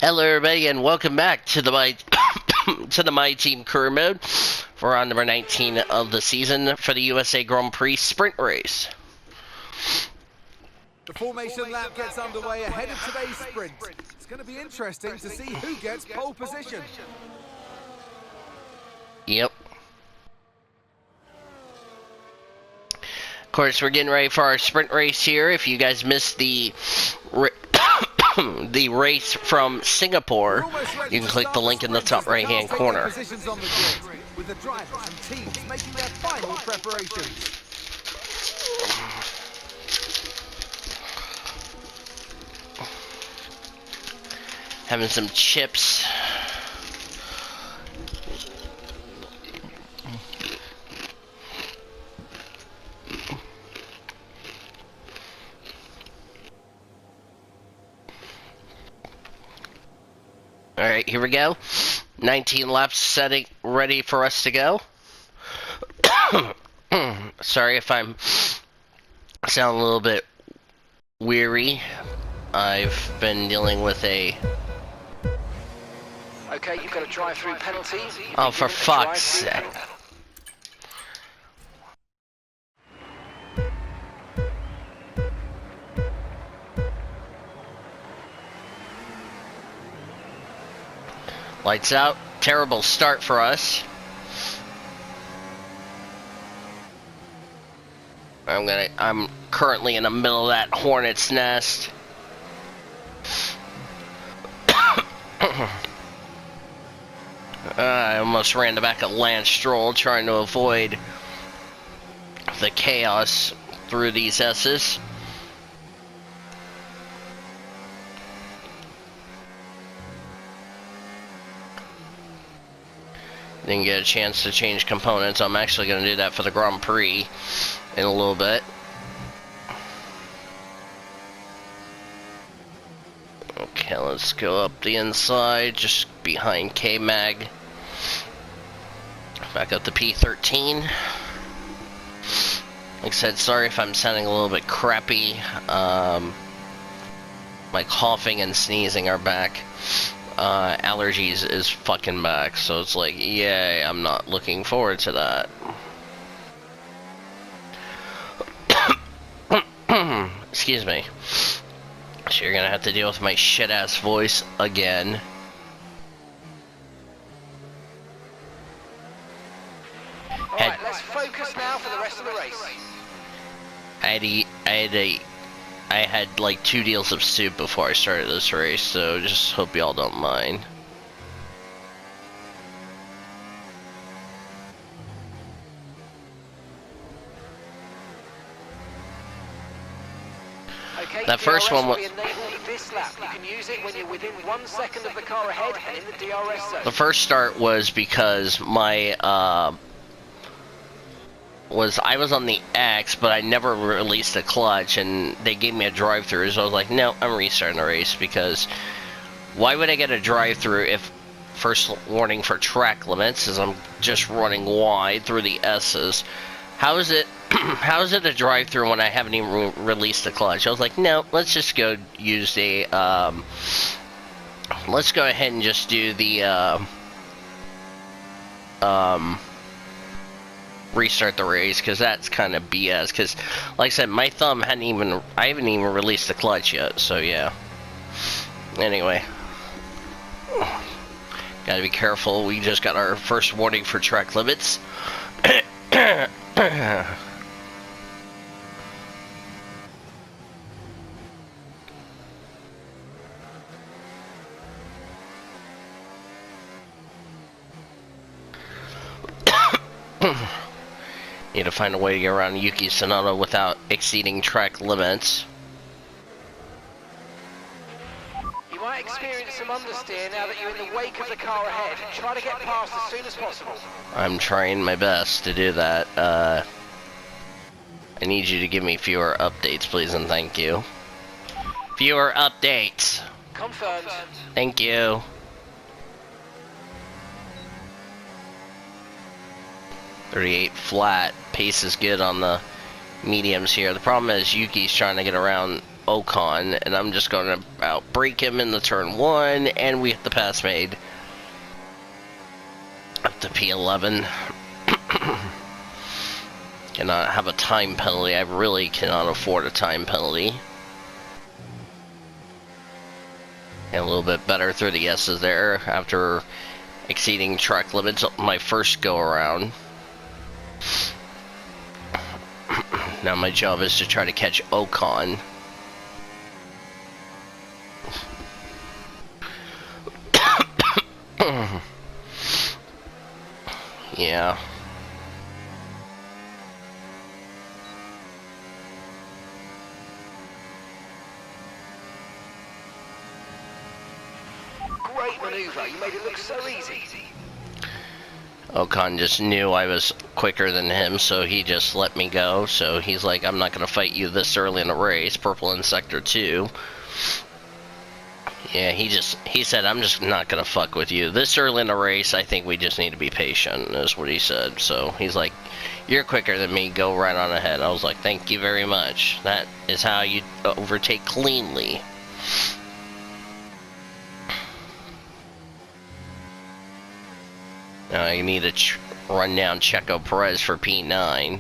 Hello, everybody, and welcome back to the My Team Career Mode for round number 19 of the season for the USA Grand Prix Sprint Race. The formation lap gets underway ahead of today's sprint. It's going to be interesting to see who gets pole position. Yep. Of course, we're getting ready for our sprint race here. If you guys missed the the race from Singapore, you can click the link in the top right-hand corner. With the drivers and teams making their final preparations. Having some chips. Alright, here we go. 19 laps setting ready for us to go. Sorry if I'm sound a little bit weary. I've been dealing with a... Okay, you've got a drive-through penalty. Oh, for fuck's sake. Lights out. Terrible start for us. I'm currently in the middle of that hornet's nest. I almost ran the back of Lance Stroll trying to avoid the chaos through these S's. Didn't get a chance to change components. I'm actually going to do that for the Grand Prix in a little bit. Okay, let's go up the inside, just behind K-Mag. Back up the P13. Like I said, sorry if I'm sounding a little bit crappy. My coughing and sneezing are back. Allergies is fucking back, so it's like, yay, I'm not looking forward to that. Excuse me. So you're gonna have to deal with my shit-ass voice again. Alright, let's focus now for the rest of the race. I had like 2 deals of soup before I started this race, so just hope y'all don't mind. Okay, That first one was... this lap. You can use it when you're within 1 second of the car ahead and in the DRS zone. The first start was because my I was on the X, but I never released the clutch, and they gave me a drive-through, so I was like, no, I'm restarting the race, because why would I get a drive-through if first warning for track limits is I'm just running wide through the S's? How is it a drive-through when I haven't even released the clutch? I was like, no, let's just go use the let's go ahead and just do the restart the race, because that's kind of BS, because like I said, my thumb I haven't even released the clutch yet, so yeah. Anyway, gotta be careful. We just got our first warning for track limits. Need to find a way to get around Yuki Tsunoda without exceeding track limits. You might experience some understeer now that you're in the wake of the car ahead. Try to get past as soon as possible. I'm trying my best to do that. I need you to give me fewer updates, please, and thank you. Fewer updates. Confirmed. Thank you. 38 flat. Pace is good on the mediums here. The problem is Yuki's trying to get around Ocon, and I'm just going to outbrake him in the turn 1, and we have the pass made. Up to P11. Cannot have a time penalty. I really cannot afford a time penalty. And a little bit better through the S's there after exceeding track limits my first go around. Now my job is to try to catch Ocon. Yeah. Great maneuver. You made it look so easy. Ocon just knew I was quicker than him, so he just let me go. So he's like, I'm not going to fight you this early in the race. Purple in Sector 2. Yeah, he said, I'm just not going to fuck with you. This early in the race, I think we just need to be patient, is what he said. So he's like, you're quicker than me, go right on ahead. I was like, thank you very much. That is how you overtake cleanly. Now I need to run down Checo Perez for P9.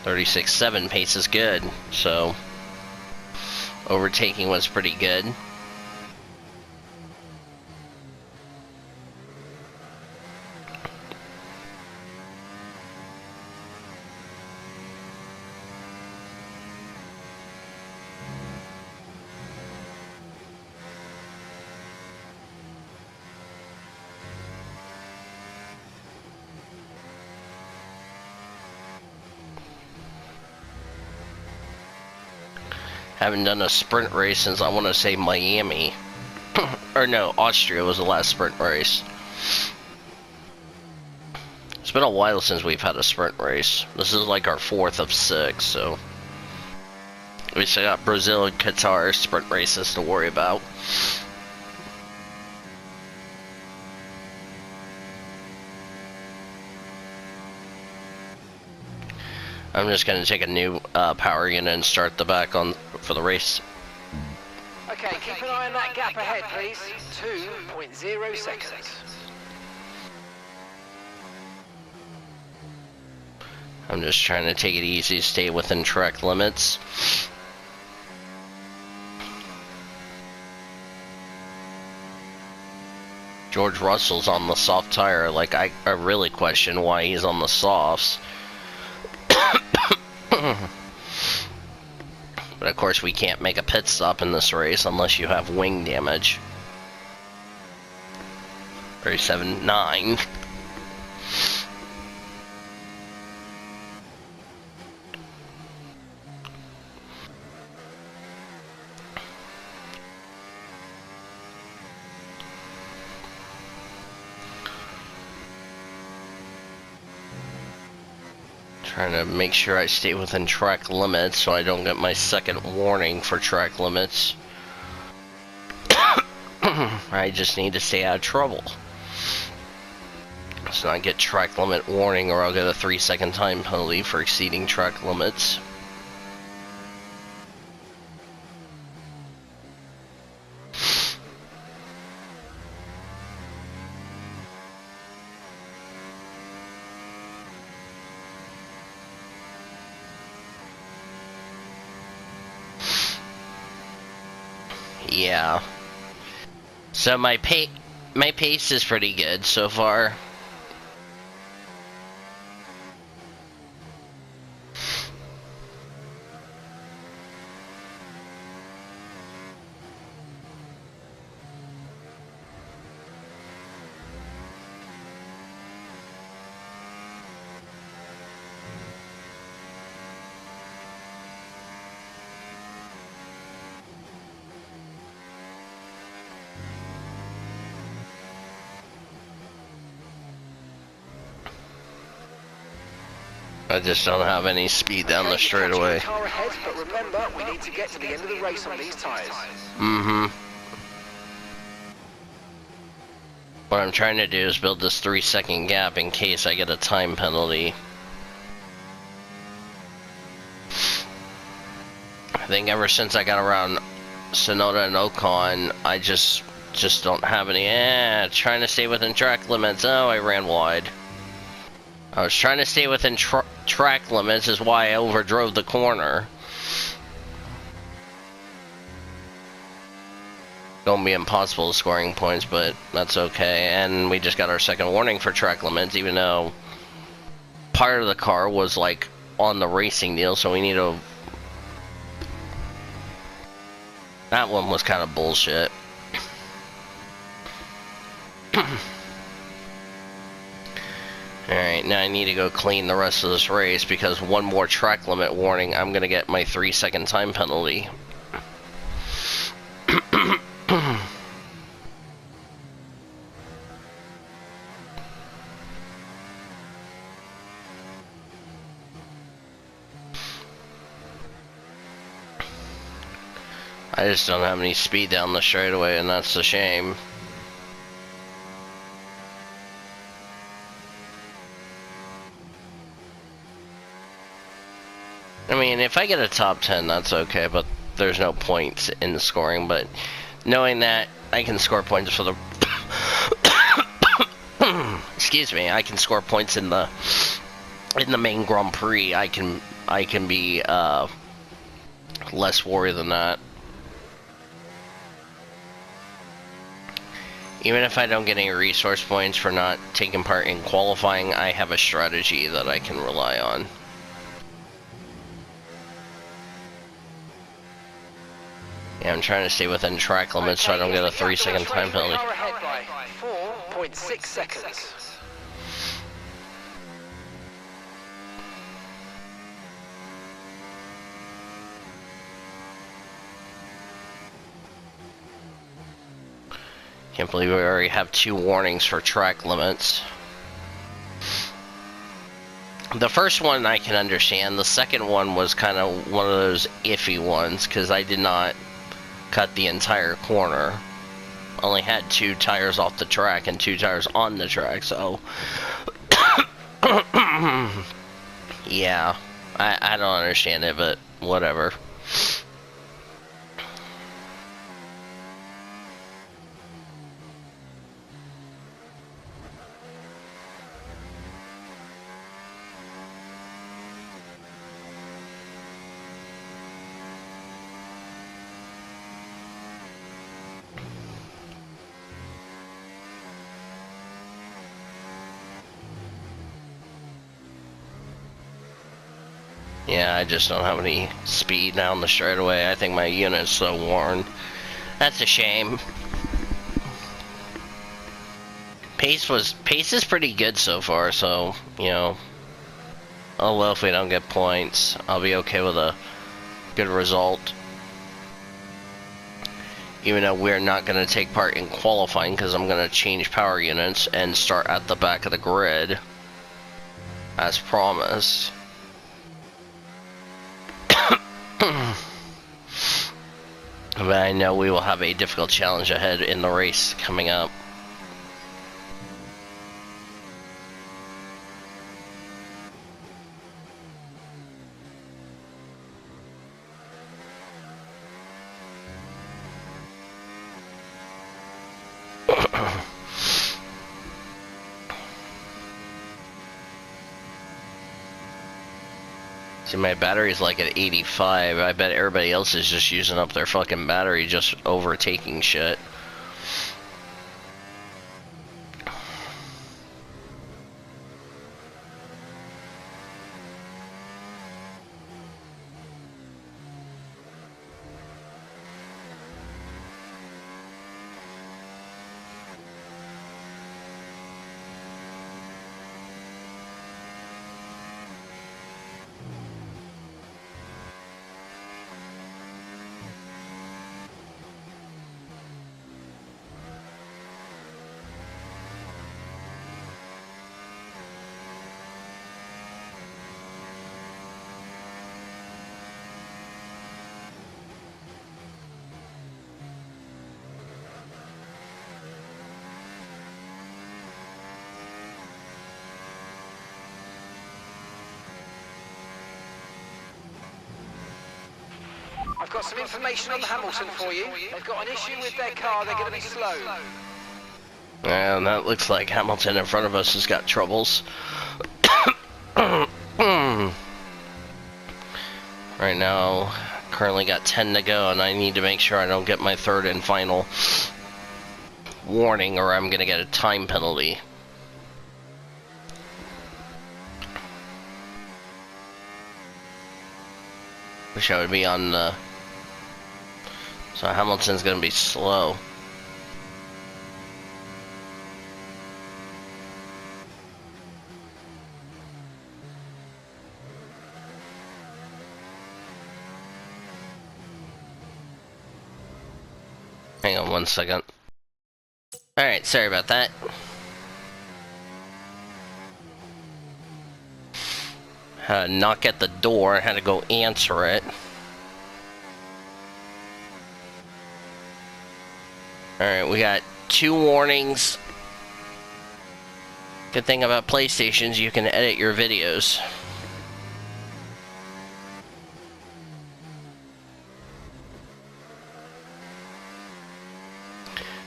.36.7 pace is good, so overtaking was pretty good. Haven't done a sprint race since I want to say Miami. Or no, Austria was the last sprint race. It's been a while since we've had a sprint race. This is like our 4th of 6, so we still got Brazil and Qatar sprint races to worry about. I'm just going to take a new power unit and start the back on for the race. Okay, keep an eye on that gap ahead, please. 2.0 seconds. I'm just trying to take it easy, stay within track limits. George Russell's on the soft tire. Like, I really question why he's on the softs. But of course we can't make a pit stop in this race unless you have wing damage. 37.9. Trying to make sure I stay within track limits so I don't get my second warning for track limits. I just need to stay out of trouble. So I get track limit warning or I'll get a 3-second time penalty for exceeding track limits. Yeah. So my pace is pretty good so far. I just don't have any speed down the straightaway. Car ahead, but remember, we need to get to the end of the race on these tires. What I'm trying to do is build this 3-second gap in case I get a time penalty. I think ever since I got around Sonoda and Ocon, I just don't have any. Trying to stay within track limits. Oh, I ran wide. I was trying to stay within track limits, is why I overdrove the corner. Gonna be impossible scoring points, but that's okay. And we just got our second warning for track limits, even though part of the car was like on the racing deal, so we need to. That one was kind of bullshit. Alright, now I need to go clean the rest of this race because one more track limit warning, I'm gonna get my 3-second time penalty. I just don't have any speed down the straightaway, and that's a shame. I mean, if I get a top 10, that's okay, but there's no points in the scoring. But knowing that I can score points for the excuse me, I can score points in the main Grand Prix, I can be less worried than that. Even if I don't get any resource points for not taking part in qualifying, I have a strategy that I can rely on. Yeah, I'm trying to stay within track limits so I don't get a 3-second time penalty. 4.6 seconds. Can't believe we already have 2 warnings for track limits. The first one I can understand. The second one was kind of one of those iffy ones because I did not cut the entire corner. Only had 2 tires off the track and 2 tires on the track, so yeah, I don't understand it, but whatever. Yeah, I just don't have any speed down the straightaway. I think my unit's so worn. That's a shame. Pace is pretty good so far, so, you know. Oh well, if we don't get points, I'll be okay with a good result. Even though we're not going to take part in qualifying because I'm going to change power units and start at the back of the grid. As promised. But I know we will have a difficult challenge ahead in the race coming up. See, my battery's like at 85. I bet everybody else is just using up their fucking battery, just overtaking shit. got some information on Hamilton for you. They've got an issue with their car, they're going to be slow. And that looks like Hamilton in front of us has got troubles. Right now, currently got 10 to go, and I need to make sure I don't get my third and final warning, or I'm going to get a time penalty. Wish I would be on the... So Hamilton's going to be slow. Hang on 1 second. Alright, sorry about that. Had to knock at the door, had to go answer it. Alright, we got 2 warnings. Good thing about PlayStations, you can edit your videos.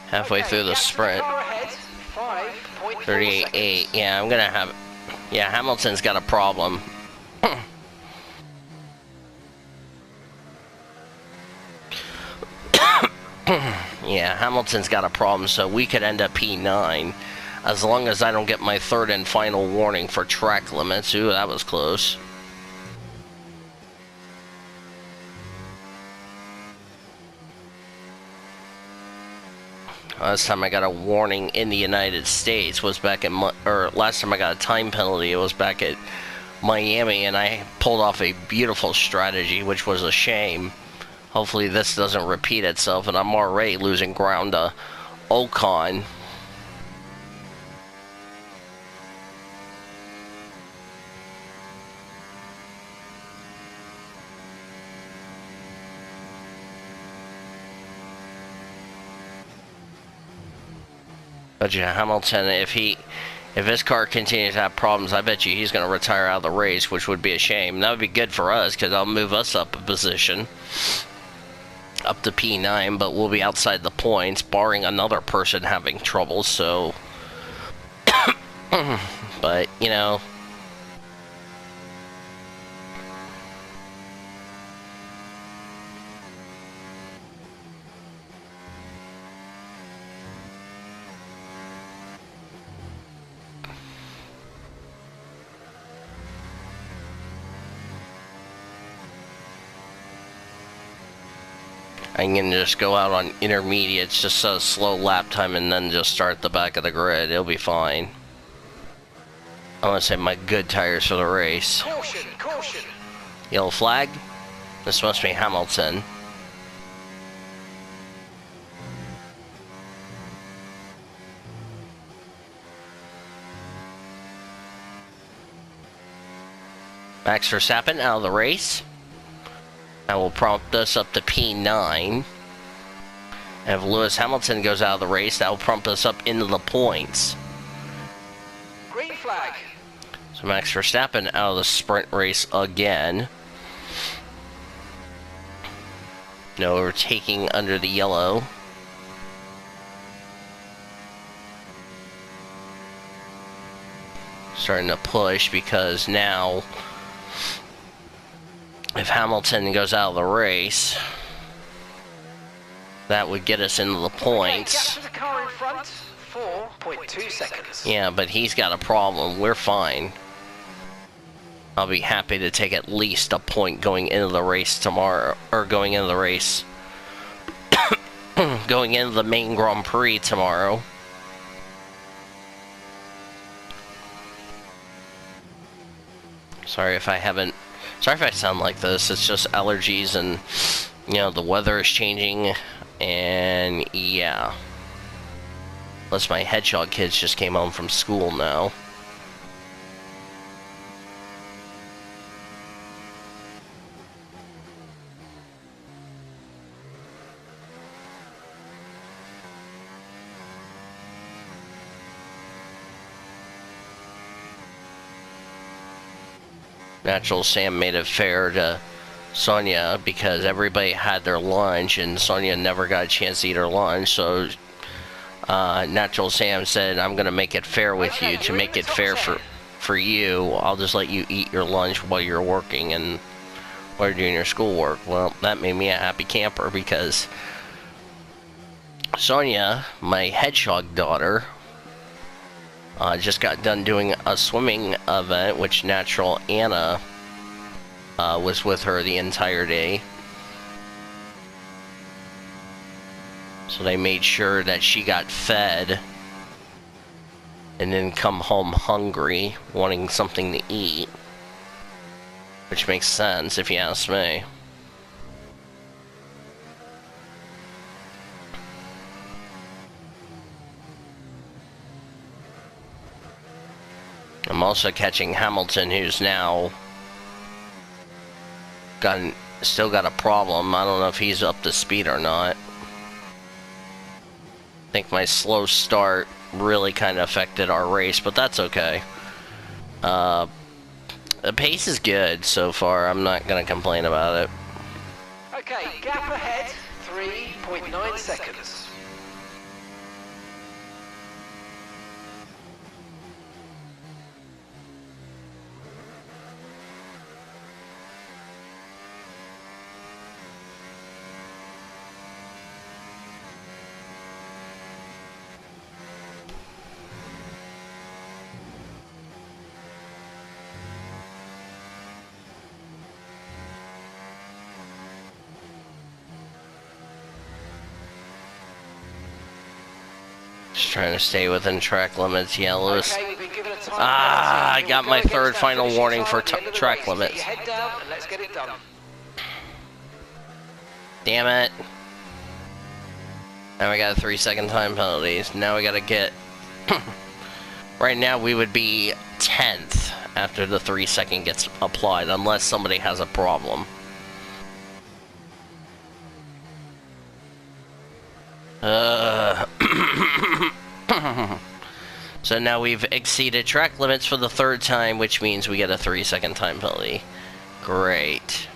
Halfway through the sprint. 38.8. Yeah, I'm gonna have... Yeah, Hamilton's got a problem. Yeah, Hamilton's got a problem, so we could end up P9. As long as I don't get my third and final warning for track limits. Ooh, that was close. Last time I got a warning in the United States was back in... Or last time I got a time penalty, it was back at Miami, and I pulled off a beautiful strategy, which was a shame. Hopefully this doesn't repeat itself, and I'm already losing ground to Ocon. But yeah, Hamilton, if his car continues to have problems, I bet you he's going to retire out of the race, which would be a shame. That would be good for us, because that'll move us up a position. Up to P9, but we'll be outside the points, barring another person having trouble, so... But, you know... I can just go out on intermediates, just a slow lap time, and then just start the back of the grid. It'll be fine. I want to say my good tires for the race. Caution, caution. Yellow flag. This must be Hamilton. Max Verstappen out of the race. That will prompt us up to P9. And if Lewis Hamilton goes out of the race, that will prompt us up into the points. Green flag. So Max Verstappen out of the sprint race again. No overtaking under the yellow. Starting to push because now... If Hamilton goes out of the race, that would get us into the points. Okay, gap to the car in front, 4.2 seconds. Yeah, but he's got a problem. We're fine. I'll be happy to take at least a point going into the race tomorrow, or going into the race, going into the main Grand Prix tomorrow. Sorry if I sound like this. It's just allergies, and you know, the weather is changing, and yeah. Plus my hedgehog kids just came home from school now. Natural Sam made it fair to Sonia because everybody had their lunch and Sonia never got a chance to eat her lunch. So Natural Sam said, "I'm gonna make it fair with you. To make it fair for you, I'll just let you eat your lunch while you're working and while you're doing your schoolwork." Well, that made me a happy camper because Sonia, my hedgehog daughter, just got done doing a swimming event, which Natural Anna was with her the entire day. So they made sure that she got fed and then come home hungry, wanting something to eat. Which makes sense if you ask me. I'm also catching Hamilton, who's now still got a problem. I don't know if he's up to speed or not. I think my slow start really kind of affected our race, but that's okay. The pace is good so far. I'm not going to complain about it. Okay, gap ahead, 3.9 seconds. Just trying to stay within track limits. Yeah, Lewis. Okay, we've been given a time I penalty. got We'll my go third against that final finishing warning time for at the end of the track race. limits. Get your head down and let's get it done. Damn it. Now we got a 3-second time penalties. Now we gotta get... Right now we would be 10th after the 3-second gets applied, unless somebody has a problem. So now we've exceeded track limits for the 3rd time, which means we get a 3-second time penalty. Great.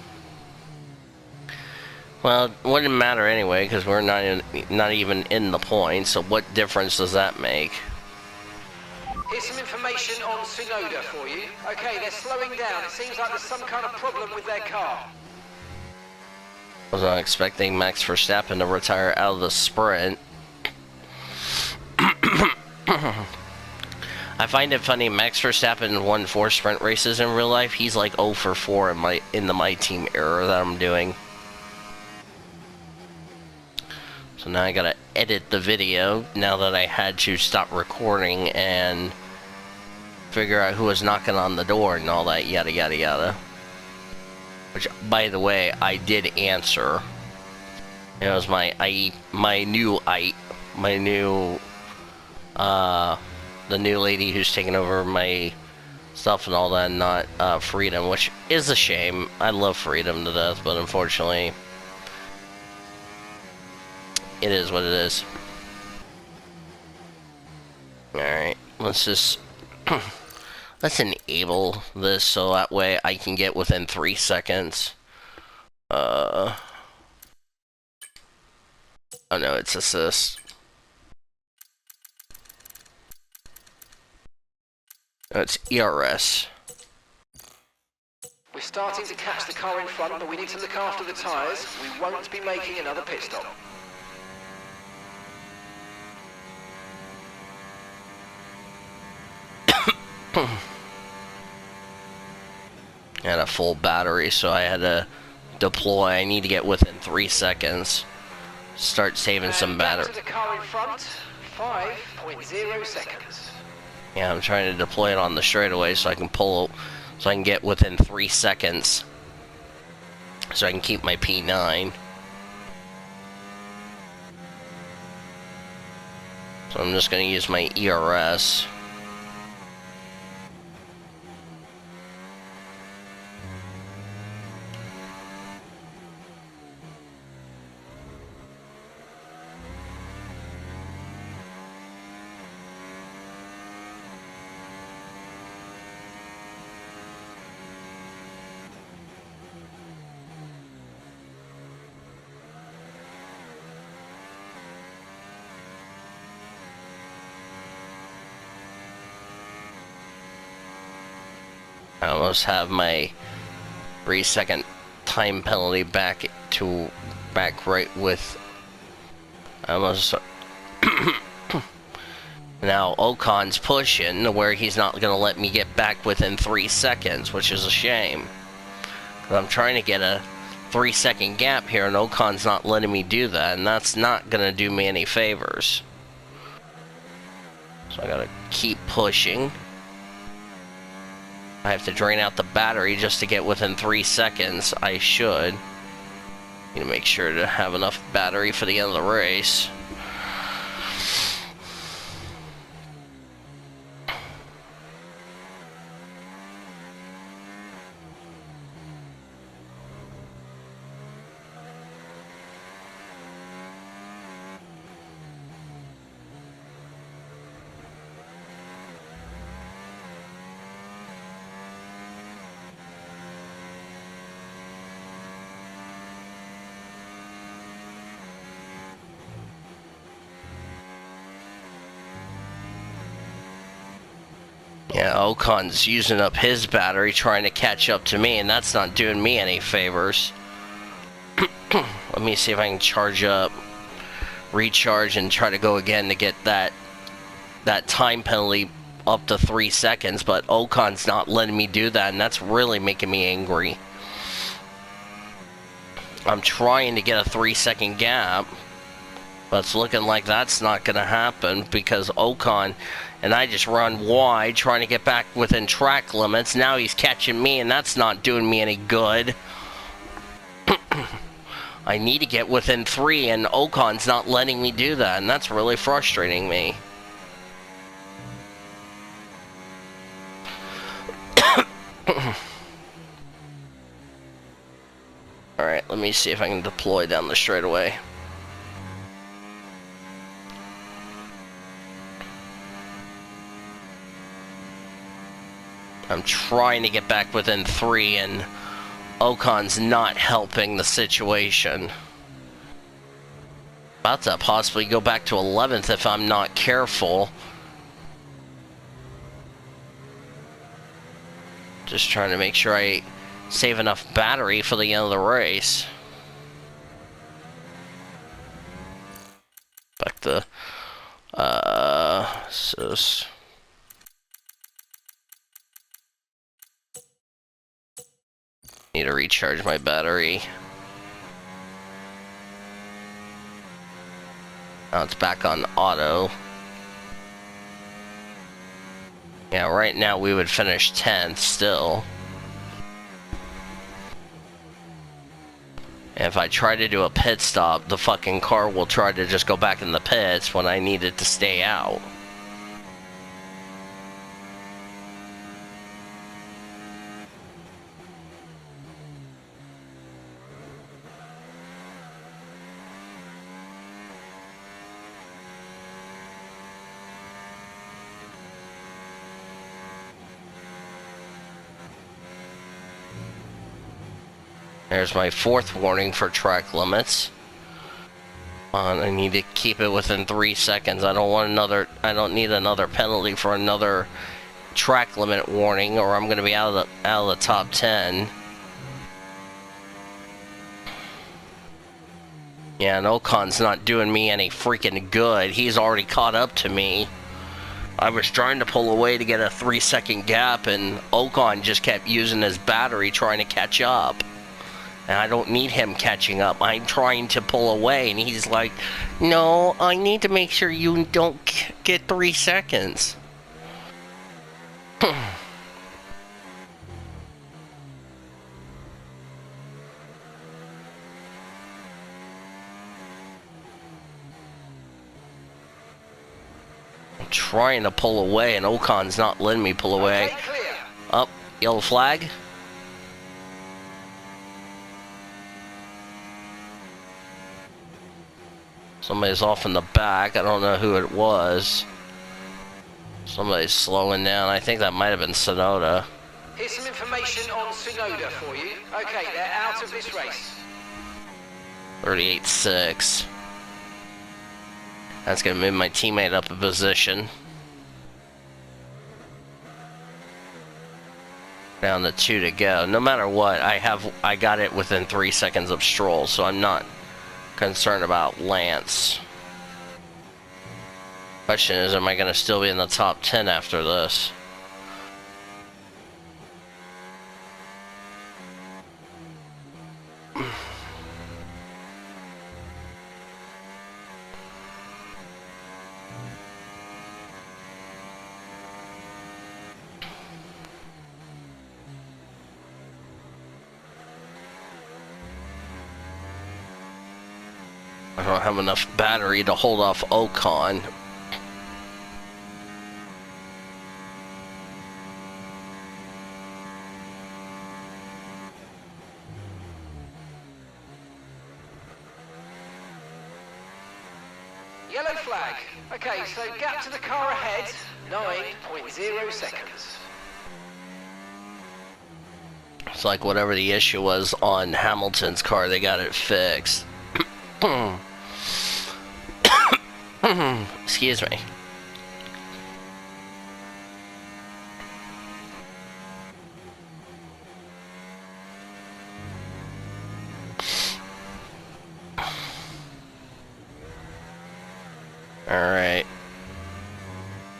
Well, it wouldn't matter anyway, because we're not even in the points, so what difference does that make? Here's some information on Tsunoda for you. Okay, they're slowing down. It seems like there's some kind of problem with their car. I was not expecting Max Verstappen to retire out of the sprint. I find it funny, Max Verstappen won 4 sprint races in real life. He's like 0 for 4 in the My Team era that I'm doing. So now I gotta edit the video, now that I had to stop recording and figure out who was knocking on the door and all that yada yada yada. Which, by the way, I did answer. It was the new lady who's taking over my stuff and all that, and not Freedom, which is a shame. I love Freedom to death, but unfortunately, it is what it is. Alright, let's just... let's enable this so that way I can get within 3 seconds. Oh no, it's assist. No, it's ERS. We're starting to catch the car in front, but we need to look after the tyres. We won't be making another pit stop. I had a full battery, so I had to deploy. I need to get within 3 seconds. Start saving some battery. To the car in front, 5.0 seconds. Yeah, I'm trying to deploy it on the straightaway so I can pull, so I can get within 3 seconds. So I can keep my P9. So I'm just going to use my ERS. I almost have my 3-second time penalty back right with. I almost. Now Ocon's pushing where he's not going to let me get back within 3 seconds, which is a shame. I'm trying to get a 3-second gap here, and Ocon's not letting me do that, and that's not going to do me any favors. So I got to keep pushing. I have to drain out the battery just to get within 3 seconds. I should. Need to make sure to have enough battery for the end of the race. Yeah, Ocon's using up his battery trying to catch up to me, and that's not doing me any favors. Let me see if I can charge up, recharge, and try to go again to get that time penalty up to 3 seconds, but Ocon's not letting me do that, and that's really making me angry. I'm trying to get a 3-second gap, but it's looking like that's not going to happen because Ocon and I just run wide trying to get back within track limits. Now he's catching me, and that's not doing me any good. I need to get within 3, and Ocon's not letting me do that, and that's really frustrating me. Alright, let me see if I can deploy down the straightaway. I'm trying to get back within 3, and Ocon's not helping the situation. About to possibly go back to 11th if I'm not careful. Just trying to make sure I save enough battery for the end of the race. Back to need to recharge my battery. Now it's back on auto. Yeah, right now we would finish 10th still. And if I try to do a pit stop, the fucking car will try to just go back in the pits when I need it to stay out. There's my 4th warning for track limits. I need to keep it within 3 seconds. I don't need another penalty for another track limit warning, or I'm going to be out of the top 10. Yeah, and Ocon's not doing me any freaking good. He's already caught up to me. I was trying to pull away to get a 3-second gap, and Ocon just kept using his battery trying to catch up. And I don't need him catching up. I'm trying to pull away, and he's like, no, I need to make sure you don't get 3 seconds. I'm trying to pull away, and Ocon's not letting me pull away. Okay, clear. Up, yellow flag. Somebody's off in the back. I don't know who it was. Somebody's slowing down. I think that might have been Sonoda. Here's some information on Tsunoda for you. Okay, they're out of this race. 38.6. That's going to move my teammate up a position. Down to 2 to go. No matter what, I got it within 3 seconds of Stroll, so I'm not concerned about Lance. Question is, am I going to still be in the top 10 after this? I don't have enough battery to hold off Ocon. Yellow flag. Okay, so gap to the car ahead, 9.0 seconds. It's like whatever the issue was on Hamilton's car, they got it fixed. Excuse me. Alright.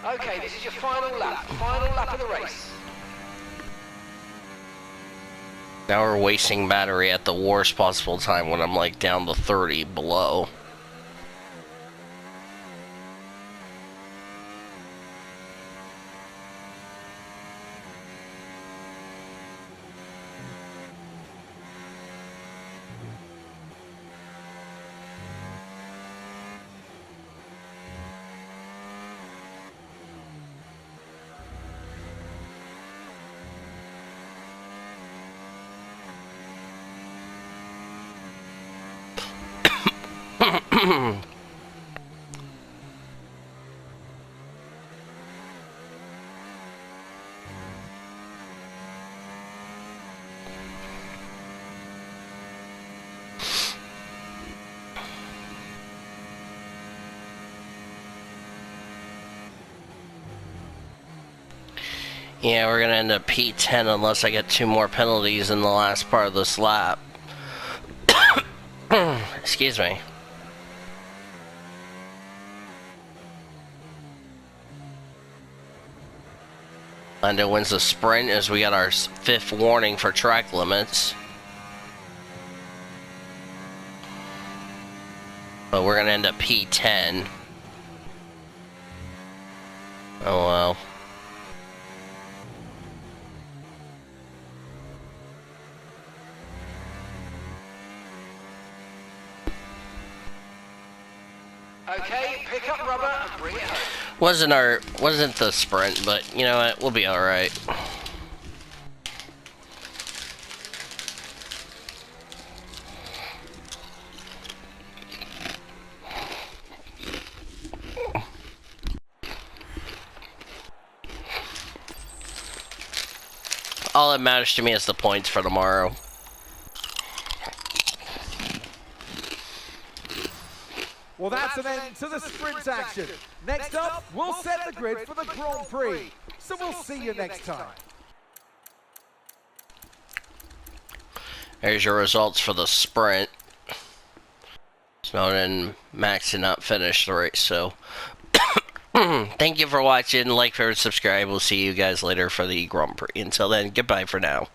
Okay, this is your final lap of the race. Now we're wasting battery at the worst possible time when I'm like down to 30 below. Yeah, we're gonna end up P10 unless I get 2 more penalties in the last part of this lap. Excuse me. Lando wins the sprint as we got our 5th warning for track limits. But we're gonna end up P10. Oh well. Okay, pick up rubber and bring it home. Wasn't the sprint, but you know what, we'll be alright. All that matters to me is the points for tomorrow. Well, that's an end to the sprint action. Next up, we'll set the grid for the Grand Prix. So we'll see you next time. There's your results for the sprint. Snowden, Max did not finish the race, so thank you for watching. Like, favorite, subscribe. We'll see you guys later for the Grand Prix. Until then, goodbye for now.